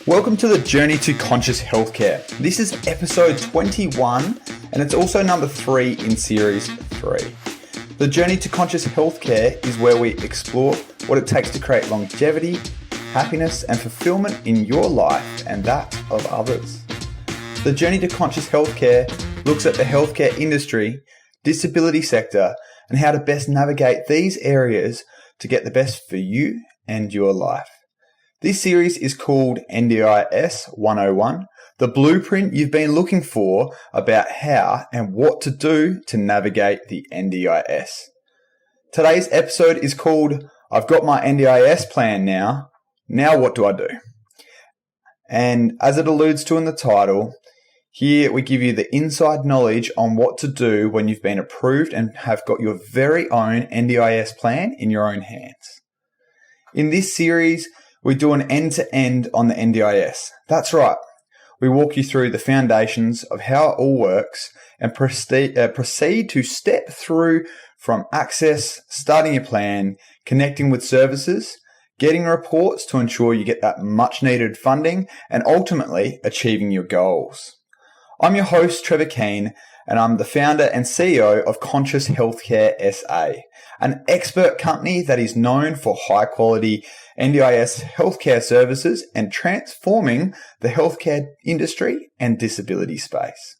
Welcome to the Journey to Conscious Healthcare. This is episode 21 and it's also number 3 in series 3. The Journey to Conscious Healthcare is where we explore what it takes to create longevity, happiness and fulfillment in your life and that of others. The Journey to Conscious Healthcare looks at the healthcare industry, disability sector and how to best navigate these areas to get the best for you and your life. This series is called NDIS 101, the blueprint you've been looking for about how and what to do to navigate the NDIS. Today's episode is called I've got my NDIS plan now what do I do? And as it alludes to in the title, here we give you the inside knowledge on what to do when you've been approved and have got your very own NDIS plan in your own hands. In this series, we do an end-to-end on the NDIS. That's right. We walk you through the foundations of how it all works and proceed to step through from access, starting your plan, connecting with services, getting reports to ensure you get that much-needed funding, and ultimately achieving your goals. I'm your host, Trevor Keane, and I'm the founder and CEO of Conscious Healthcare SA, an expert company that is known for high-quality NDIS healthcare services and transforming the healthcare industry and disability space.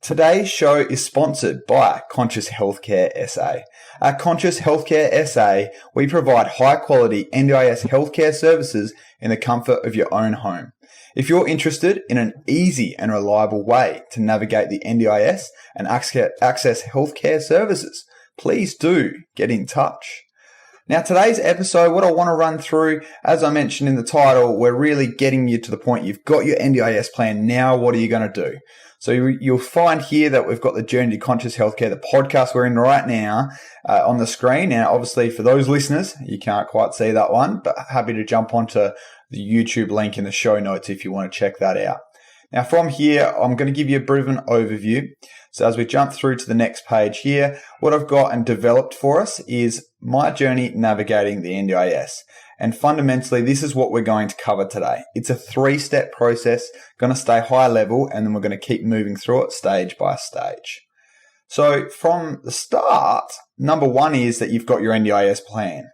Today's show is sponsored by Conscious Healthcare SA. At Conscious Healthcare SA, we provide high-quality NDIS healthcare services in the comfort of your own home. If you're interested in an easy and reliable way to navigate the NDIS and access healthcare services, please do get in touch. Now, today's episode, what I want to run through, as I mentioned in the title, we're really getting you to the point you've got your NDIS plan. Now, what are you going to do? So you'll find here that we've got the Journey to Conscious Healthcare, the podcast we're in right now, on the screen. Now, obviously, for those listeners, you can't quite see that one, but happy to jump onto the YouTube link in the show notes if you want to check that out. Now, from here, I'm going to give you a bit of an overview. So as we jump through to the next page here, what I've got and developed for us is my journey navigating the NDIS. And fundamentally, this is what we're going to cover today. It's a 3-step process, going to stay high level, and then we're going to keep moving through it stage by stage. So from the start, number 1 is that you've got your NDIS plan.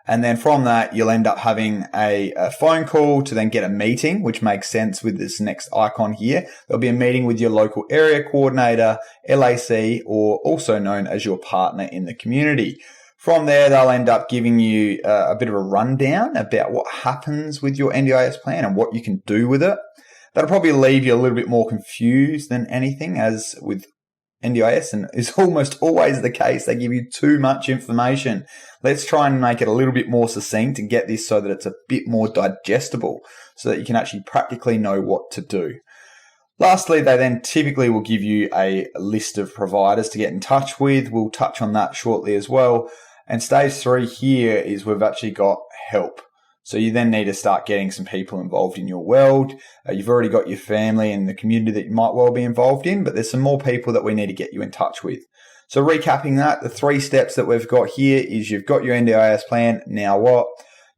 And then from that, you'll end up having a phone call to then get a meeting, which makes sense with this next icon here. There'll be a meeting with your local area coordinator, LAC, or also known as your partner in the community. From there, they'll end up giving you a bit of a rundown about what happens with your NDIS plan and what you can do with it. That'll probably leave you a little bit more confused than anything, as with NDIS, and is almost always the case, they give you too much information. Let's try and make it a little bit more succinct and get this so that it's a bit more digestible so that you can actually practically know what to do. Lastly, they then typically will give you a list of providers to get in touch with. We'll touch on that shortly as well. And stage 3 here is we've actually got help. So you then need to start getting some people involved in your world. You've already got your family and the community that you might well be involved in, but there's some more people that we need to get you in touch with. So recapping that, the 3 steps that we've got here is you've got your NDIS plan. Now what?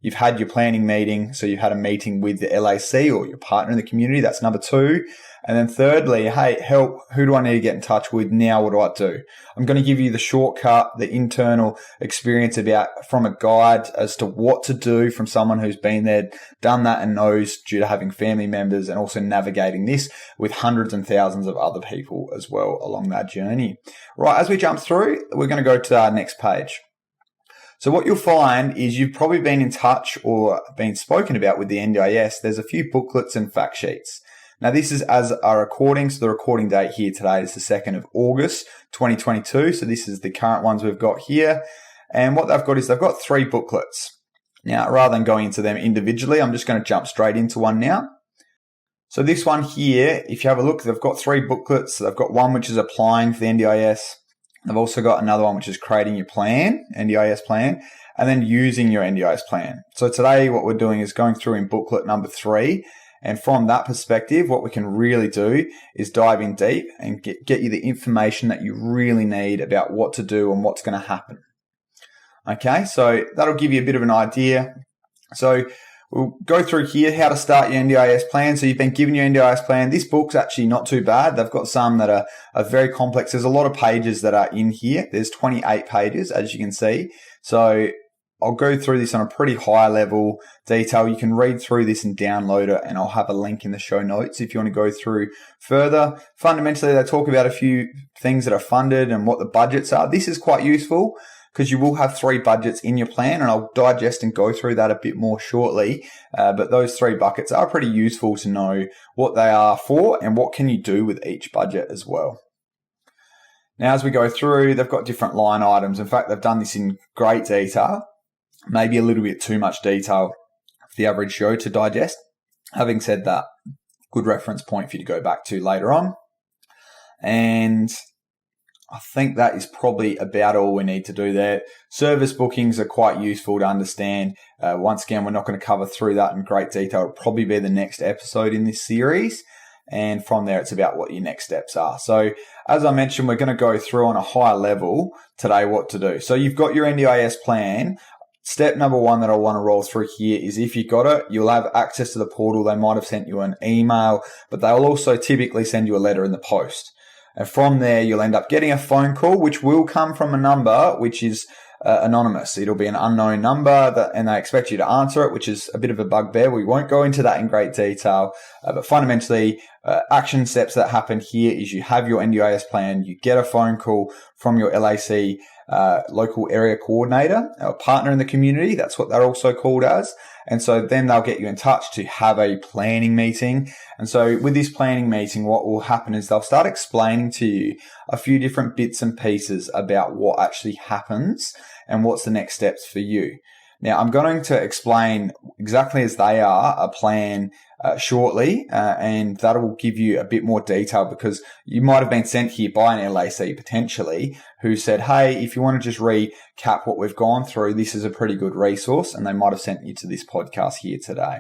You've had your planning meeting. So you've had a meeting with the LAC or your partner in the community. That's number 2. And then thirdly, hey, help, who do I need to get in touch with? Now what do I do? I'm going to give you the shortcut, the internal experience from a guide as to what to do from someone who's been there, done that and knows due to having family members and also navigating this with hundreds and thousands of other people as well along that journey. Right, as we jump through, we're going to go to our next page. So what you'll find is you've probably been in touch or been spoken about with the NDIS. There's a few booklets and fact sheets. Now, this is as our recording. So the recording date here today is the 2nd of August, 2022. So this is the current ones we've got here. And what they've got is they've got 3 booklets. Now, rather than going into them individually, I'm just going to jump straight into one now. So this one here, if you have a look, they've got 3 booklets. So they've got one which is applying for the NDIS. They've also got another one which is creating your plan, NDIS plan, and then using your NDIS plan. So today what we're doing is going through in booklet number 3. And from that perspective, what we can really do is dive in deep and get you the information that you really need about what to do and what's going to happen. Okay, so that'll give you a bit of an idea. So we'll go through here how to start your NDIS plan. So you've been given your NDIS plan. This book's actually not too bad. They've got some that are very complex. There's a lot of pages that are in here. There's 28 pages, as you can see. So I'll go through this on a pretty high level detail. You can read through this and download it, and I'll have a link in the show notes if you want to go through further. Fundamentally, they talk about a few things that are funded and what the budgets are. This is quite useful because you will have 3 budgets in your plan, and I'll digest and go through that a bit more shortly. But those 3 buckets are pretty useful to know what they are for and what can you do with each budget as well. Now, as we go through, they've got different line items. In fact, they've done this in great detail. Maybe a little bit too much detail for the average Joe to digest. Having said that, good reference point for you to go back to later on. And I think that is probably about all we need to do there. Service bookings are quite useful to understand. Once again, we're not going to cover through that in great detail. It'll probably be the next episode in this series. And from there, it's about what your next steps are. So as I mentioned, we're going to go through on a high level today what to do. So you've got your NDIS plan. Step number 1 that I want to roll through here is if you got it, you'll have access to the portal. They might have sent you an email, but they'll also typically send you a letter in the post. And from there, you'll end up getting a phone call, which will come from a number which is anonymous. It'll be an unknown number, and they expect you to answer it, which is a bit of a bugbear. We won't go into that in great detail, but fundamentally, action steps that happen here is you have your NDIS plan, you get a phone call from your LAC local area coordinator, or partner in the community. That's what they're also called as. And so then they'll get you in touch to have a planning meeting. And so with this planning meeting, what will happen is they'll start explaining to you a few different bits and pieces about what actually happens and what's the next steps for you. Now, I'm going to explain exactly as they are a plan shortly, and that will give you a bit more detail because you might have been sent here by an LAC potentially who said, hey, if you want to just recap what we've gone through, this is a pretty good resource, and they might have sent you to this podcast here today.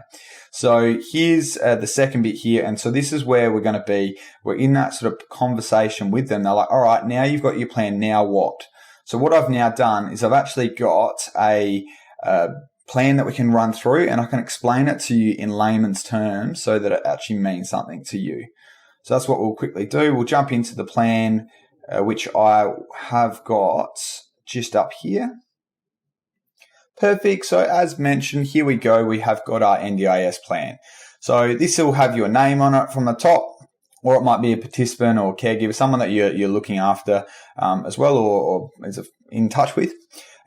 So here's the second bit here, and so this is where we're going to be. We're in that sort of conversation with them. They're like, all right, now you've got your plan, now what? So what I've now done is I've actually got a plan that we can run through, and I can explain it to you in layman's terms so that it actually means something to you. So that's what we'll quickly do. We'll jump into the plan, which I have got just up here. Perfect. So as mentioned, here we go. We have got our NDIS plan. So this will have your name on it from the top, or it might be a participant or caregiver, someone that you're looking after as well, or is in touch with.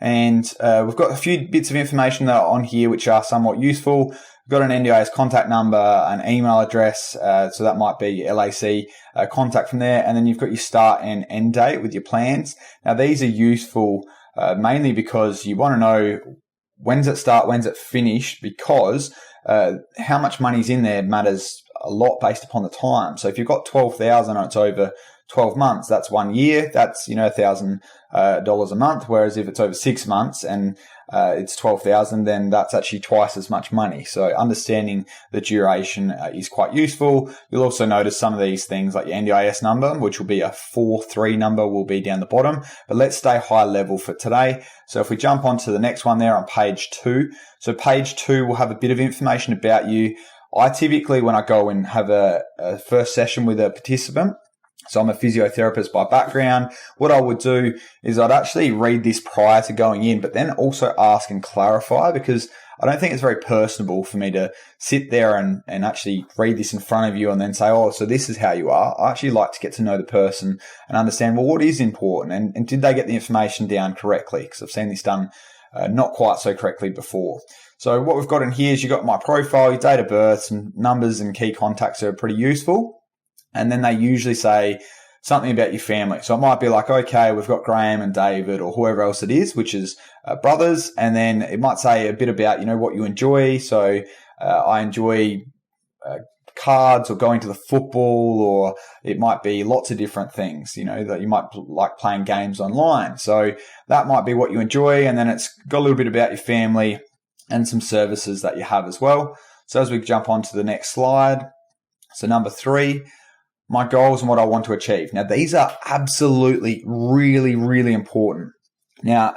And we've got a few bits of information that are on here which are somewhat useful. We've got an NDIS contact number, an email address, so that might be your LAC contact from there. And then you've got your start and end date with your plans. Now, these are useful mainly because you want to know when's it start, when's it finish, because how much money's in there matters a lot based upon the time. So if you've got 12,000 and it's over 12 months, that's 1 year, that's, $1,000 a month. Whereas if it's over 6 months and it's 12,000, then that's actually twice as much money. So understanding the duration is quite useful. You'll also notice some of these things like your NDIS number, which will be a 43 number, will be down the bottom. But let's stay high level for today. So if we jump on to the next one there on page 2. So page 2 will have a bit of information about you. I typically, when I go and have a first session with a participant, so I'm a physiotherapist by background, what I would do is I'd actually read this prior to going in, but then also ask and clarify, because I don't think it's very personable for me to sit there and actually read this in front of you and then say, oh, so this is how you are. I actually like to get to know the person and understand, well, what is important, and did they get the information down correctly? Because I've seen this done not quite so correctly before. So what we've got in here is you've got my profile, your date of birth, some numbers and key contacts are pretty useful. And then they usually say something about your family. So it might be like, okay, we've got Graham and David or whoever else it is, which is brothers. And then it might say a bit about, what you enjoy. So I enjoy cards or going to the football, or it might be lots of different things, that you might like playing games online. So that might be what you enjoy. And then it's got a little bit about your family and some services that you have as well. So as we jump on to the next slide, so number 3, my goals and what I want to achieve. Now, these are absolutely really, really important. Now,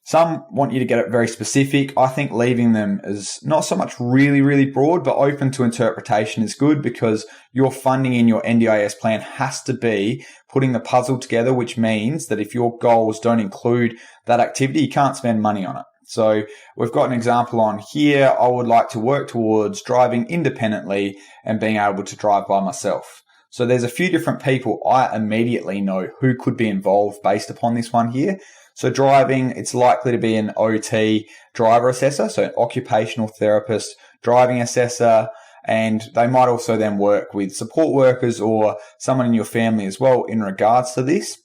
Some want you to get it very specific. I think leaving them as not so much really, really broad, but open to interpretation is good, because your funding in your NDIS plan has to be putting the puzzle together, which means that if your goals don't include that activity, you can't spend money on it. So we've got an example on here. I would like to work towards driving independently and being able to drive by myself. So there's a few different people I immediately know who could be involved based upon this one here. So driving, it's likely to be an OT driver assessor, so an occupational therapist, driving assessor, and they might also then work with support workers or someone in your family as well in regards to this.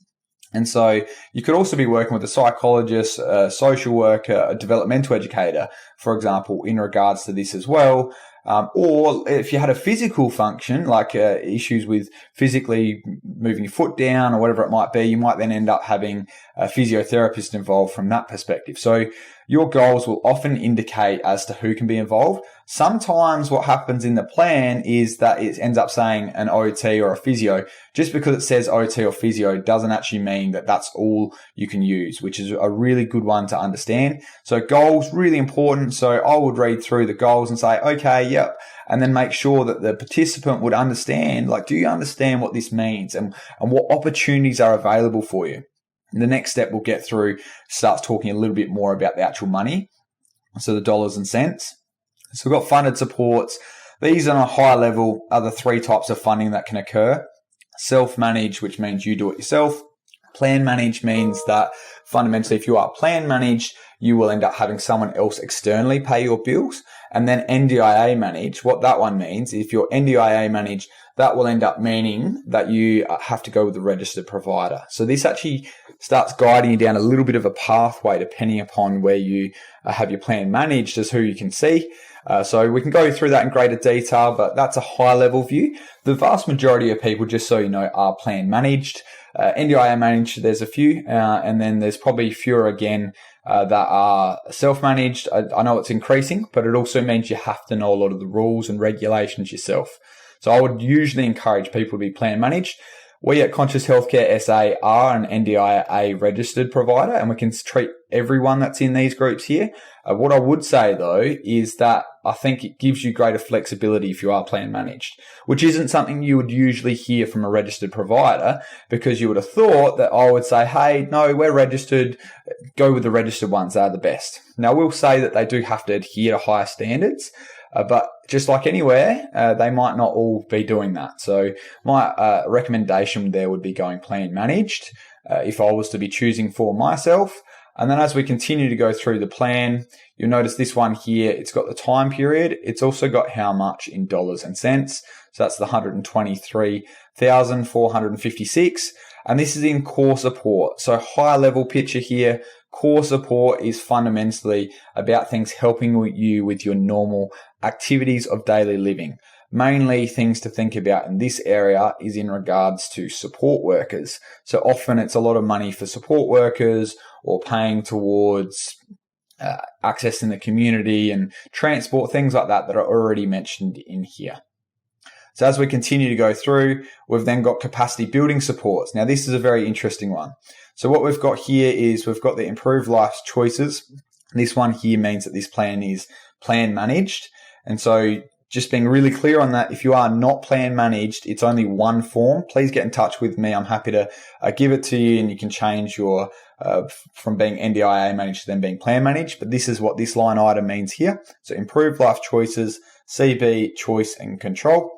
And so you could also be working with a psychologist, a social worker, a developmental educator, for example, in regards to this as well. Or if you had a physical function, like issues with physically moving your foot down or whatever it might be, you might then end up having a physiotherapist involved from that perspective. So your goals will often indicate as to who can be involved. Sometimes what happens in the plan is that it ends up saying an OT or a physio. Just because it says OT or physio doesn't actually mean that that's all you can use, which is a really good one to understand. So goals, really important. So I would read through the goals and say, okay, yep. And then make sure that the participant would understand, like, do you understand what this means and what opportunities are available for you? And the next step we'll get through starts talking a little bit more about the actual money. So the dollars and cents. So we've got funded supports. These on a high level are the three types of funding that can occur. Self-managed, which means you do it yourself. Plan managed means that fundamentally, if you are plan managed, you will end up having someone else externally pay your bills. And then NDIA managed, what that one means, if you're NDIA managed, that will end up meaning that you have to go with a registered provider. So this actually starts guiding you down a little bit of a pathway depending upon where you have your plan managed as who you can see. So we can go through that in greater detail, but that's a high level view. The vast majority of people, just so you know, are plan managed. NDIA managed, there's a few, and then there's probably fewer again that are self-managed. I know it's increasing, but it also means you have to know a lot of the rules and regulations yourself. So I would usually encourage people to be plan managed. We at Conscious Healthcare SA are an NDIA registered provider, and we can treat everyone that's in these groups here. What I would say though is that I think it gives you greater flexibility if you are plan managed, which isn't something you would usually hear from a registered provider, because you would have thought that I would say, hey, no, we're registered, go with the registered ones, they're the best. Now, I will say that they do have to adhere to higher standards, but just like anywhere, they might not all be doing that. So my recommendation there would be going plan managed if I was to be choosing for myself. And then as we continue to go through the plan, you'll notice this one here, it's got the time period. It's also got how much in dollars and cents. So that's the 123,456. And this is in core support. So high level picture here. Core support is fundamentally about things helping you with your normal activities of daily living. Mainly things to think about in this area is in regards to support workers. So often it's a lot of money for support workers or paying towards access in the community and transport, things like that are already mentioned in here. So as we continue to go through, we've then got capacity building supports. Now this is a very interesting one. So what we've got here is we've got the improved life choices. This one here means that this plan is plan managed. And so just being really clear on that, if you are not plan managed, it's only one form. Please get in touch with me. I'm happy to give it to you, and you can change your from being NDIA managed to then being plan managed. But this is what this line item means here. So improved life choices, CB, choice and control.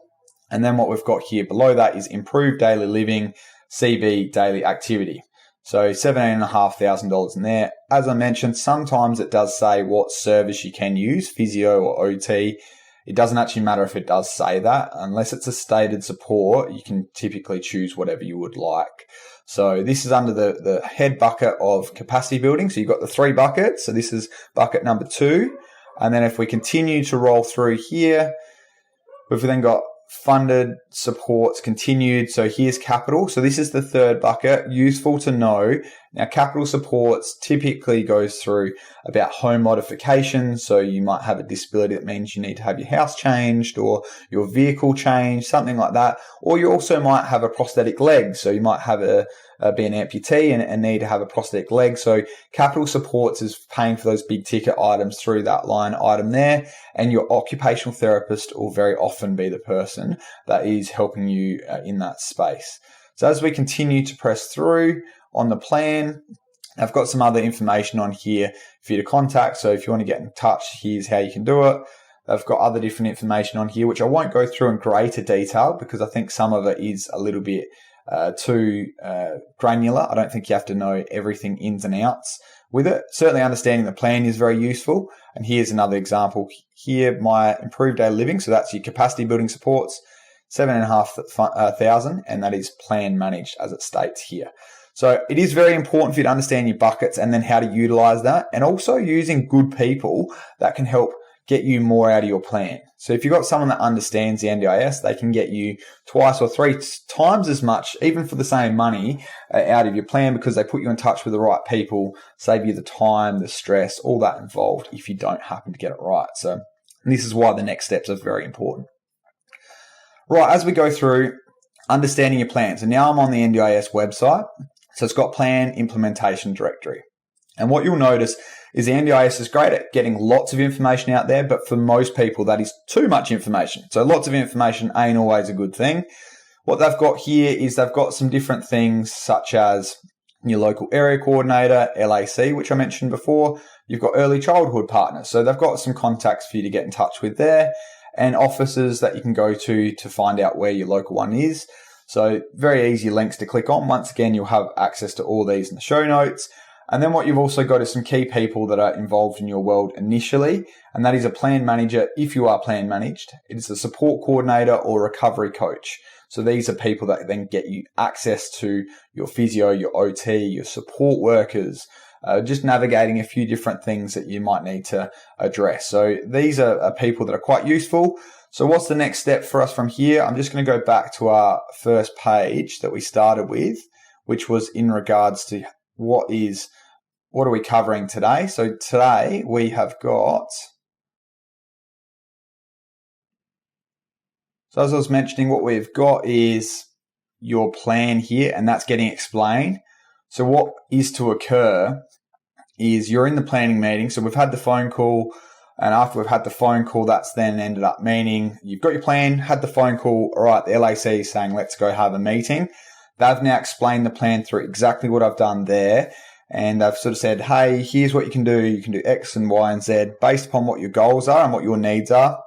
And then what we've got here below that is improved daily living, CB, daily activity. So $17,500 in there. As I mentioned, sometimes it does say what service you can use, physio or OT. It doesn't actually matter if it does say that. Unless it's a stated support, you can typically choose whatever you would like. So this is under the head bucket of capacity building. So you've got the three buckets. So this is bucket number 2. And then if we continue to roll through here, we've then got funded supports continued. So here's capital. So this is the third bucket. Useful to know. Now, capital supports typically goes through about home modifications. So you might have a disability that means you need to have your house changed or your vehicle changed, something like that. Or you also might have a prosthetic leg. So you might have a be an amputee and need to have a prosthetic leg. So capital supports is paying for those big ticket items through that line item there. And your occupational therapist will very often be the person that is helping you in that space. So as we continue to press through on the plan, I've got some other information on here for you to contact. So if you want to get in touch, here's how you can do it. I've got other different information on here, which I won't go through in greater detail because I think some of it is a little bit too granular. I don't think you have to know everything ins and outs with it. Certainly understanding the plan is very useful. And here's another example here, my improved daily living. So that's your capacity building supports, 7,500, and that is plan managed as it states here. So it is very important for you to understand your buckets and then how to utilize that, and also using good people that can help get you more out of your plan. So if you've got someone that understands the NDIS, they can get you 2 or 3 times as much, even for the same money, out of your plan because they put you in touch with the right people, save you the time, the stress, all that involved if you don't happen to get it right. So this is why the next steps are very important. Right, as we go through understanding your plan. So now I'm on the NDIS website. So it's got plan implementation directory. And what you'll notice is the NDIS is great at getting lots of information out there, but for most people that is too much information. So lots of information ain't always a good thing. What they've got here is they've got some different things such as your local area coordinator, LAC, which I mentioned before. You've got early childhood partners. So they've got some contacts for you to get in touch with there, and offices that you can go to find out where your local one is. So very easy links to click on. Once again, you'll have access to all these in the show notes. And then what you've also got is some key people that are involved in your world initially. And that is a plan manager if you are plan managed. It is a support coordinator or recovery coach. So these are people that then get you access to your physio, your OT, your support workers, just navigating a few different things that you might need to address. So these are people that are quite useful. So what's the next step for us from here? I'm just going to go back to our first page that we started with, which was in regards to what are we covering today? So today we have got, so as I was mentioning, what we've got is your plan here, and that's getting explained. So what is to occur is you're in the planning meeting. So we've had the phone call, and after we've had the phone call, that's then ended up meaning you've got your plan, had the phone call, all right, the LAC is saying, let's go have a meeting. They've now explained the plan through exactly what I've done there. And I've sort of said, hey, here's what you can do. You can do X and Y and Z based upon what your goals are and what your needs are.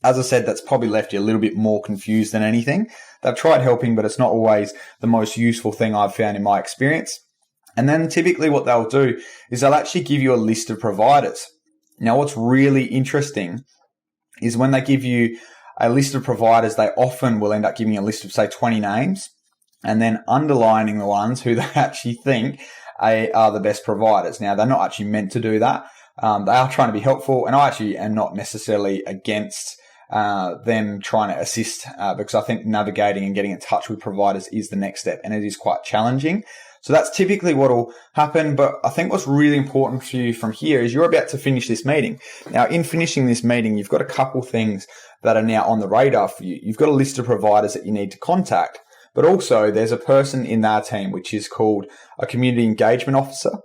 As I said, that's probably left you a little bit more confused than anything. They've tried helping, but it's not always the most useful thing I've found in my experience. And then typically what they'll do is they'll actually give you a list of providers. Now, what's really interesting is when they give you a list of providers, they often will end up giving you a list of, say, 20 names and then underlining the ones who they actually think are the best providers. Now, they're not actually meant to do that. They are trying to be helpful, and I actually am not necessarily against them trying to assist because I think navigating and getting in touch with providers is the next step, and it is quite challenging. So that's typically what will happen. But I think what's really important for you from here is you're about to finish this meeting. Now, in finishing this meeting, you've got a couple things that are now on the radar for you. You've got a list of providers that you need to contact, but also there's a person in our team, which is called a community engagement officer,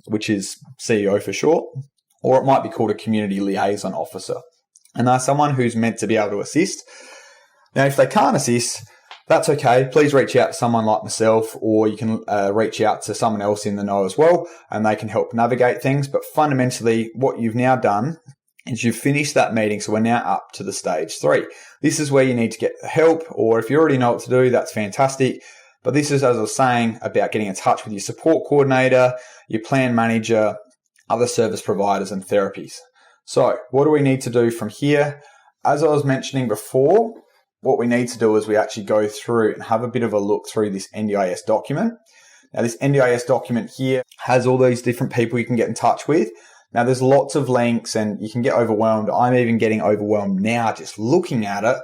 which is CEO for short, or it might be called a community liaison officer. And they're someone who's meant to be able to assist. Now, if they can't assist, that's okay. Please reach out to someone like myself, or you can reach out to someone else in the know as well, and they can help navigate things. But fundamentally, what you've now done is you've finished that meeting. So we're now up to the stage 3. This is where you need to get help, or if you already know what to do, that's fantastic. But this is, as I was saying, about getting in touch with your support coordinator, your plan manager, other service providers, and therapies. So what do we need to do from here? As I was mentioning before, what we need to do is we actually go through and have a bit of a look through this NDIS document. Now, this NDIS document here has all these different people you can get in touch with. Now, there's lots of links and you can get overwhelmed. I'm even getting overwhelmed now just looking at it.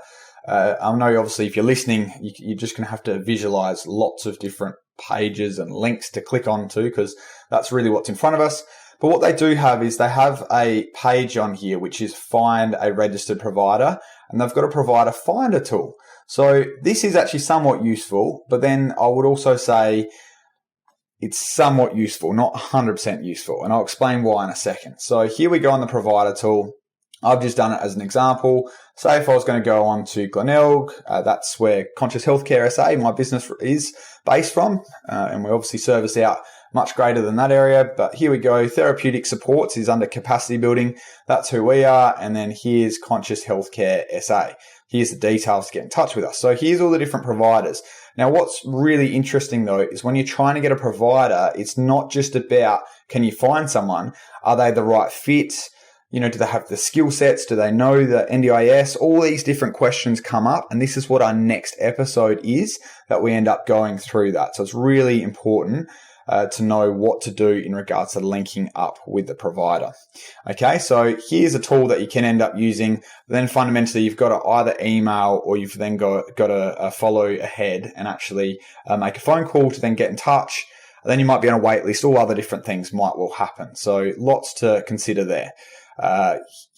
I know, obviously, if you're listening, you're just going to have to visualize lots of different pages and links to click onto because that's really what's in front of us. But what they do have is they have a page on here, which is find a registered provider, and they've got a provider finder tool. So this is actually somewhat useful, but then I would also say it's somewhat useful, not 100% useful. And I'll explain why in a second. So here we go on the provider tool. I've just done it as an example. Say if I was going to go on to Glenelg, that's where Conscious Healthcare SA, my business, is based from. And we obviously service out much greater than that area. But here we go. Therapeutic Supports is under capacity building. That's who we are. And then here's Conscious Healthcare SA. Here's the details to get in touch with us. So here's all the different providers. Now, what's really interesting though, is when you're trying to get a provider, it's not just about, can you find someone? Are they the right fit? Do they have the skill sets? Do they know the NDIS? All these different questions come up. And this is what our next episode is, that we end up going through that. So it's really important to know what to do in regards to linking up with the provider. Okay, so here's a tool that you can end up using. Then fundamentally, you've got to either email or you've then got to follow ahead and actually make a phone call to then get in touch. Then you might be on a wait list. All other different things might well happen. So lots to consider there.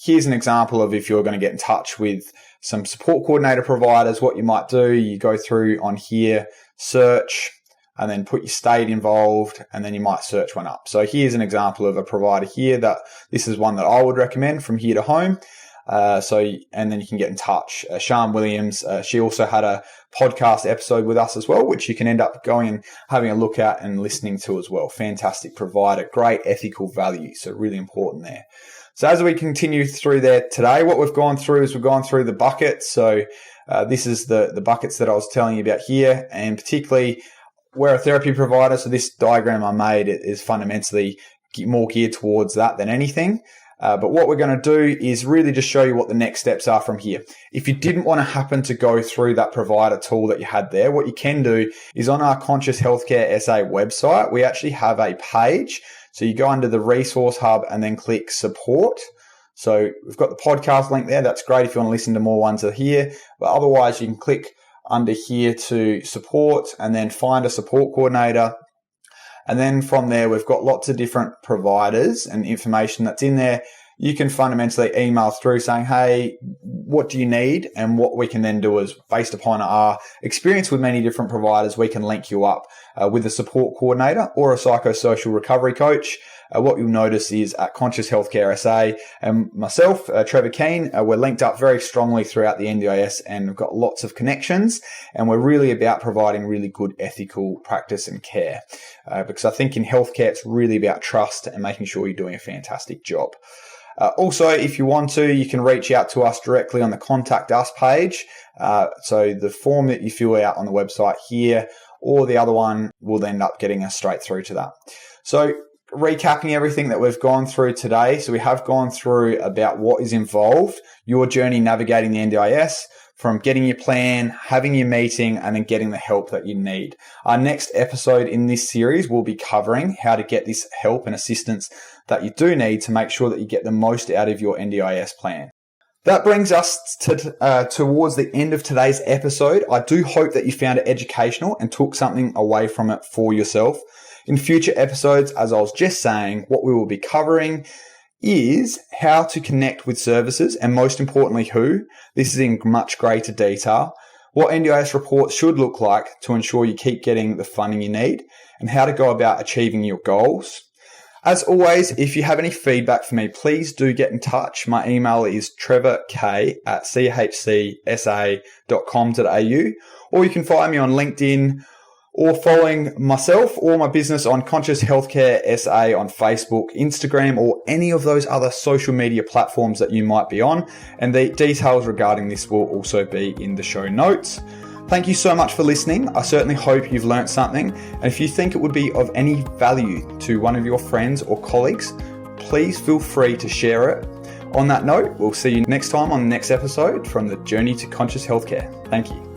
Here's an example of if you're going to get in touch with some support coordinator providers, what you might do, you go through on here, search, and then put your state involved, and then you might search one up. So here's an example of a provider here that this is one that I would recommend from here to home. And then you can get in touch. Sian Williams, she also had a podcast episode with us as well, which you can end up going and having a look at and listening to as well. Fantastic provider, great ethical value. So really important there. So as we continue through there today, what we've gone through is we've gone through the buckets. So this is the buckets that I was telling you about here, and particularly we're a therapy provider. So this diagram I made is fundamentally more geared towards that than anything. But what we're going to do is really just show you what the next steps are from here. If you didn't want to happen to go through that provider tool that you had there, what you can do is on our Conscious Healthcare SA website, we actually have a page. So you go under the resource hub and then click support. So we've got the podcast link there. That's great if you want to listen to more ones that are here. But otherwise, you can click under here to support and then find a support coordinator. And then from there, we've got lots of different providers and information that's in there. You can fundamentally email through saying, hey, what do you need? And what we can then do is, based upon our experience with many different providers, we can link you up with a support coordinator or a psychosocial recovery coach. What you'll notice is at Conscious Healthcare SA and myself, Trevor Keane, we're linked up very strongly throughout the NDIS, and we've got lots of connections, and we're really about providing really good ethical practice and care. Because I think in healthcare, it's really about trust and making sure you're doing a fantastic job. Also, if you want to, you can reach out to us directly on the Contact Us page. So the form that you fill out on the website here, or the other one, will end up getting us straight through to that. So recapping everything that we've gone through today. So we have gone through about what is involved, your journey navigating the NDIS, from getting your plan, having your meeting, and then getting the help that you need. Our next episode in this series will be covering how to get this help and assistance that you do need to make sure that you get the most out of your NDIS plan. That brings us towards the end of today's episode. I do hope that you found it educational and took something away from it for yourself. In future episodes, as I was just saying, what we will be covering is how to connect with services, and most importantly, who. This is in much greater detail. What NDIS reports should look like to ensure you keep getting the funding you need, and how to go about achieving your goals. As always, if you have any feedback for me, please do get in touch. My email is trevork@chcsa.com.au, or you can find me on LinkedIn, or following myself or my business on Conscious Healthcare SA on Facebook, Instagram, or any of those other social media platforms that you might be on. And the details regarding this will also be in the show notes. Thank you so much for listening. I certainly hope you've learned something. And if you think it would be of any value to one of your friends or colleagues, please feel free to share it. On that note, we'll see you next time on the next episode from the Journey to Conscious Healthcare. Thank you.